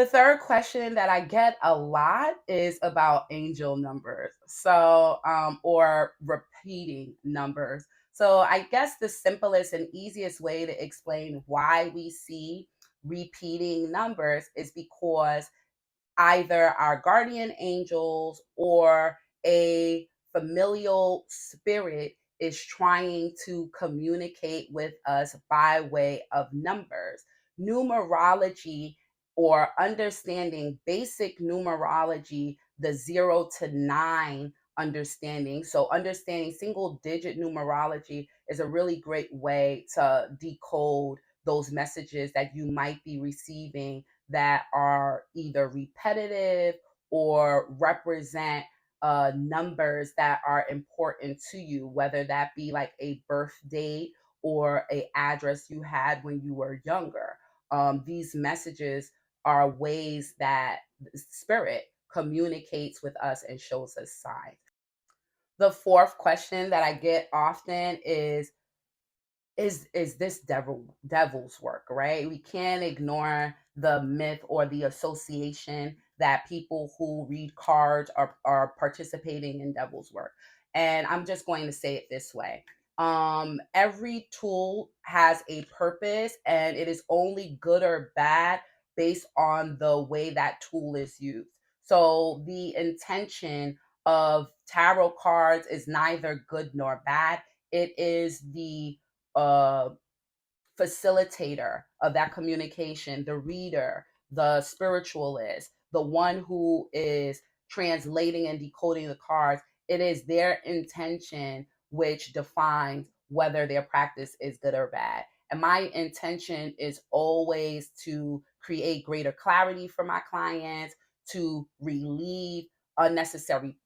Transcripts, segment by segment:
The third question that I get a lot is about angel numbers. Or repeating numbers. So, I guess the simplest and easiest way to explain why we see repeating numbers is because either our guardian angels or a familial spirit is trying to communicate with us by way of numbers. Numerology or understanding basic numerology, the 0 to 9 understanding. So, understanding single digit numerology is a really great way to decode those messages that you might be receiving that are either repetitive or represent numbers that are important to you, whether that be like a birth date or a address you had when you were younger. These messages are ways that the spirit communicates with us and shows us signs. The fourth question that I get often is this devil's work, right? We can't ignore the myth or the association that people who read cards are participating in devil's work. And I'm just going to say it this way. Every tool has a purpose, and it is only good or bad based on the way that tool is used. So the intention of tarot cards is neither good nor bad. It is the uh, facilitator of that communication, the reader, the spiritualist, the one who is translating and decoding the cards. It is their intention which defines whether their practice is good or bad. And my intention is always to create greater clarity for my clients, to relieve unnecessary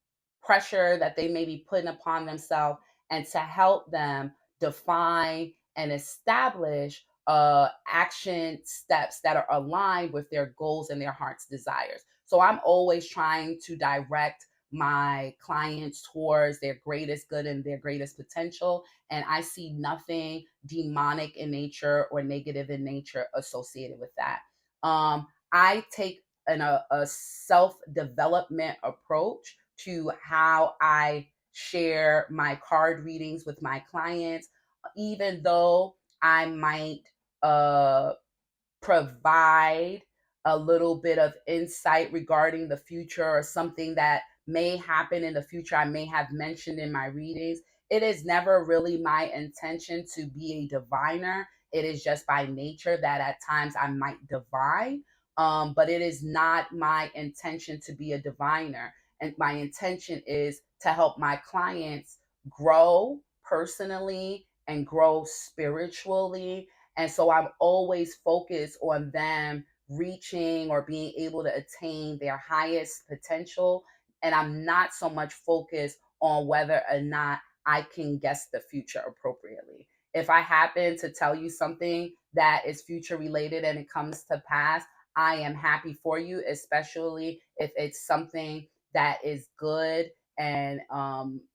pressure that they may be putting upon themselves, and to help them define and establish action steps that are aligned with their goals and their heart's desires. So I'm always trying to direct my clients towards their greatest good and their greatest potential. And I see nothing demonic in nature or negative in nature associated with that. I take a self development approach to how I share my card readings with my clients, even though I might uh, provide a little bit of insight regarding the future or something that may happen in the future I may have mentioned in my readings. It is never really my intention to be a diviner. It is just by nature that at times I might divine, but it is not my intention to be a diviner. And my intention is to help my clients grow personally and grow spiritually, and so I'm always focused on them reaching or being able to attain their highest potential. And I'm not so much focused on whether or not I can guess the future appropriately. If I happen to tell you something that is future related and it comes to pass, I am happy for you, especially if it's something that is good and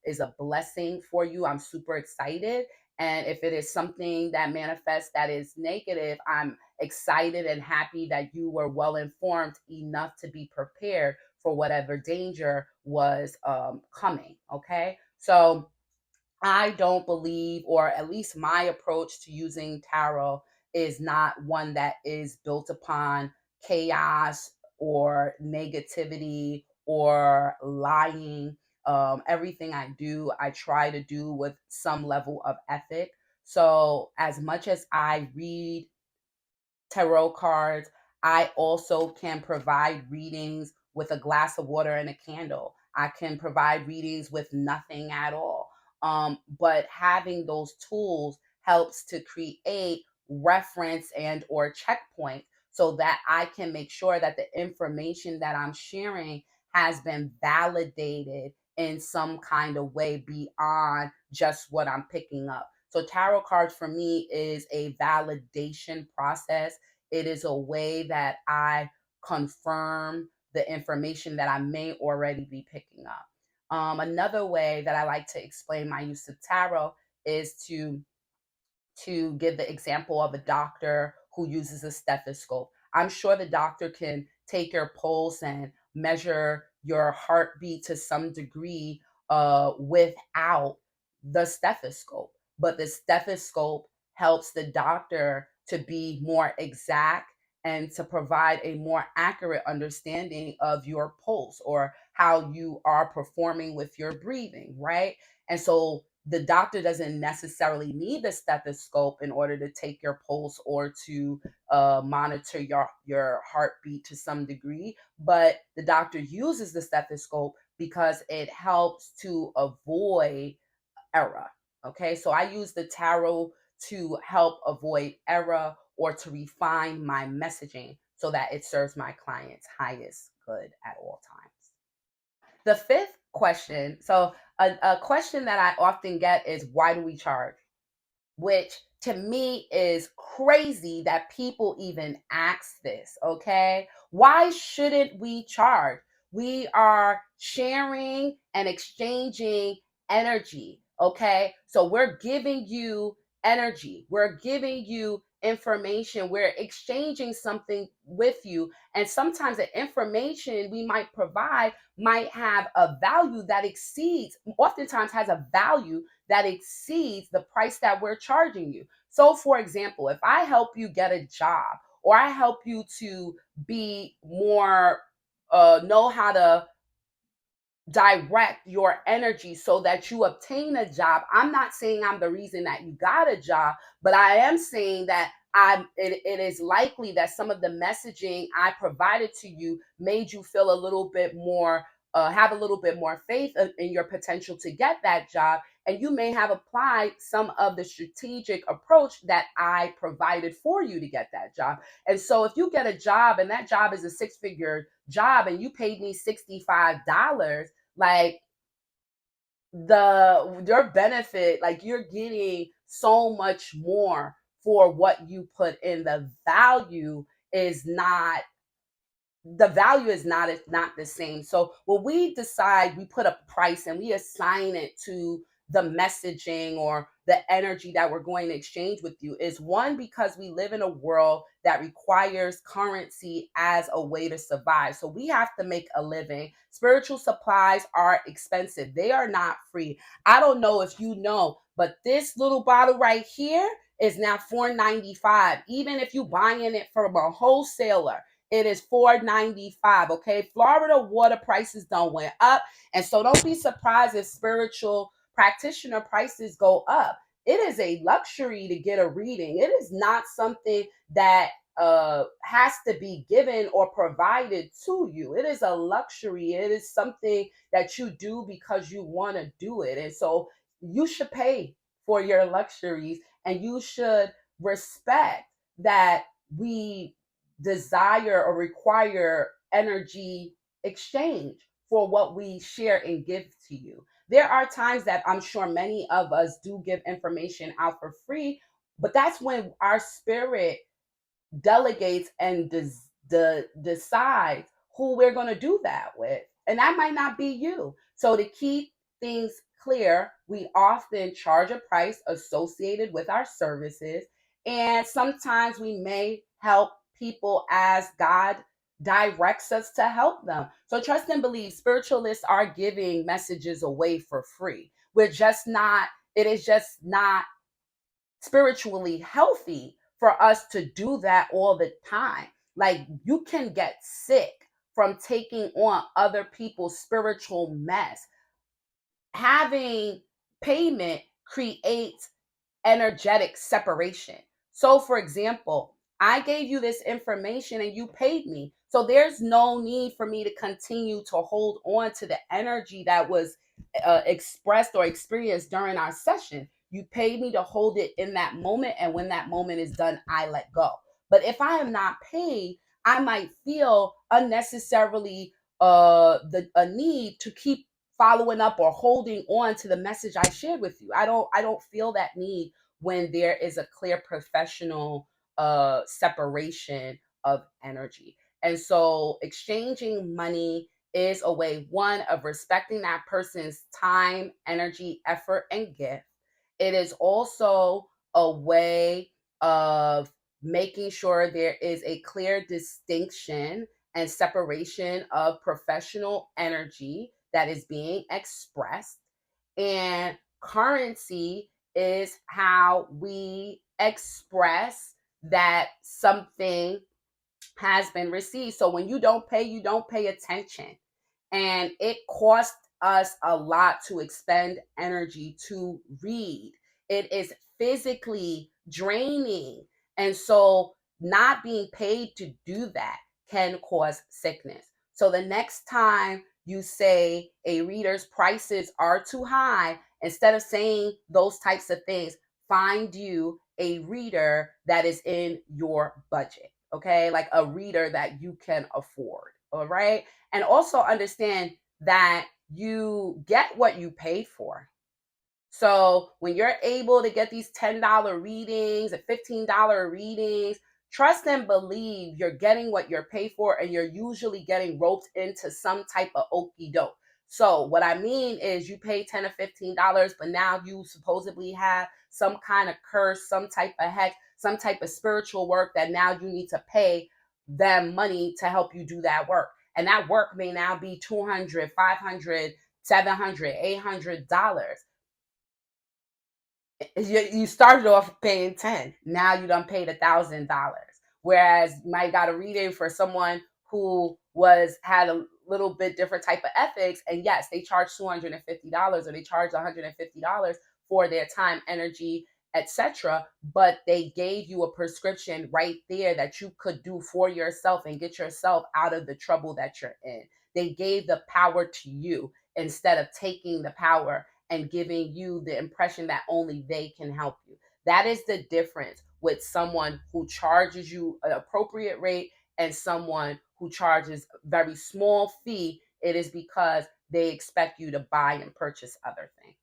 is a blessing for you. I'm super excited. And if it is something that manifests that is negative, I'm excited and happy that you were well informed enough to be prepared for whatever danger was coming. Okay. So I don't believe, or at least my approach to using tarot is not one that is built upon chaos or negativity or lying. Everything I do, I try to do with some level of ethic. So, as much as I read tarot cards, I also can provide readings with a glass of water and a candle. I can provide readings with nothing at all. But having those tools helps to create reference and or checkpoint so that I can make sure that the information that I'm sharing has been validated in some kind of way beyond just what I'm picking up. So tarot cards for me is a validation process. It is a way that I confirm the information that I may already be picking up. Another way that I like to explain my use of tarot is to give the example of a doctor who uses a stethoscope. I'm sure the doctor can take your pulse and measure your heartbeat to some degree without the stethoscope. But the stethoscope helps the doctor to be more exact and to provide a more accurate understanding of your pulse or how you are performing with your breathing, right? And so the doctor doesn't necessarily need the stethoscope in order to take your pulse or to monitor your heartbeat to some degree, but the doctor uses the stethoscope because it helps to avoid error. Okay, so I use the tarot to help avoid error or to refine my messaging so that it serves my client's highest good at all times. The fifth question, so a question that I often get is, why do we charge? Which to me is crazy that people even ask this, okay? Why shouldn't we charge? We are sharing and exchanging energy, okay? So we're giving you energy, we're giving you information, we're exchanging something with you. And sometimes the information we might provide might have a value that exceeds, oftentimes has a value that exceeds the price that we're charging you. So, for example, if I help you get a job or I help you to be more, know how to direct your energy so that you obtain a job. I'm not saying I'm the reason that you got a job, but I am saying that it is likely that some of the messaging I provided to you made you feel a little bit more, have a little bit more faith in your potential to get that job. And you may have applied some of the strategic approach that I provided for you to get that job. And so if you get a job and that job is a six-figure job and you paid me $65, like your benefit, like you're getting so much more for what you put in. Is not the value is not the same. So when we decide, we put a price and we assign it to the messaging or the energy that we're going to exchange with you, is one, because we live in a world that requires currency as a way to survive. So we have to make a living. Spiritual supplies are expensive. They are not free. I don't know if you know, but this little bottle right here is now $4.95. Even if you buying it from a wholesaler, it is $4.95. Okay, Florida water prices don't went up, and so don't be surprised if spiritual practitioner prices go up. It is a luxury to get a reading. It is not something that has to be given or provided to you. It is a luxury. It is something that you do because you want to do it, and so you should pay for your luxuries, and you should respect that we desire or require energy exchange for what we share and give to you. There are times that I'm sure many of us do give information out for free, but that's when our spirit delegates and decides who we're going to do that with. And that might not be you. So to keep things clear, we often charge a price associated with our services. And sometimes we may help people as God directs us to help them. So trust and believe, spiritualists are giving messages away for free. It is just not spiritually healthy for us to do that all the time. Like, you can get sick from taking on other people's spiritual mess. Having payment creates energetic separation. So, for example, I gave you this information and you paid me. So, there's no need for me to continue to hold on to the energy that was expressed or experienced during our session. You paid me to hold it in that moment. And when that moment is done, I let go. But if I am not paid, I might feel unnecessarily a need to keep following up or holding on to the message I shared with you. I don't feel that need when there is a clear professional separation of energy. And so exchanging money is a way, one, of respecting that person's time, energy, effort, and gift. It is also a way of making sure there is a clear distinction and separation of professional energy that is being expressed, and currency is how we express that something has been received. So when you don't pay attention. And it costs us a lot to expend energy to read. It is physically draining. And so not being paid to do that can cause sickness. So the next time you say a reader's prices are too high, instead of saying those types of things, find you a reader that is in your budget. Okay, like a reader that you can afford. All right. And also understand that you get what you pay for. So when you're able to get these $10 readings and $15 readings, trust and believe you're getting what you're paid for, and you're usually getting roped into some type of okey doke. So what I mean is you pay $10 or $15, but now you supposedly have some kind of curse, some type of hex, some type of spiritual work that now you need to pay them money to help you do that work. And that work may now be $200, $500, $700, $800. You started off paying 10. Now you done paid $1,000. Whereas you might got a reading for someone who had a little bit different type of ethics, and yes, they charge $250 or they charge $150 for their time, energy, etc. But they gave you a prescription right there that you could do for yourself and get yourself out of the trouble that you're in. They gave the power to you instead of taking the power and giving you the impression that only they can help you. That is the difference with someone who charges you an appropriate rate and someone who charges a very small fee. It is because they expect you to buy and purchase other things.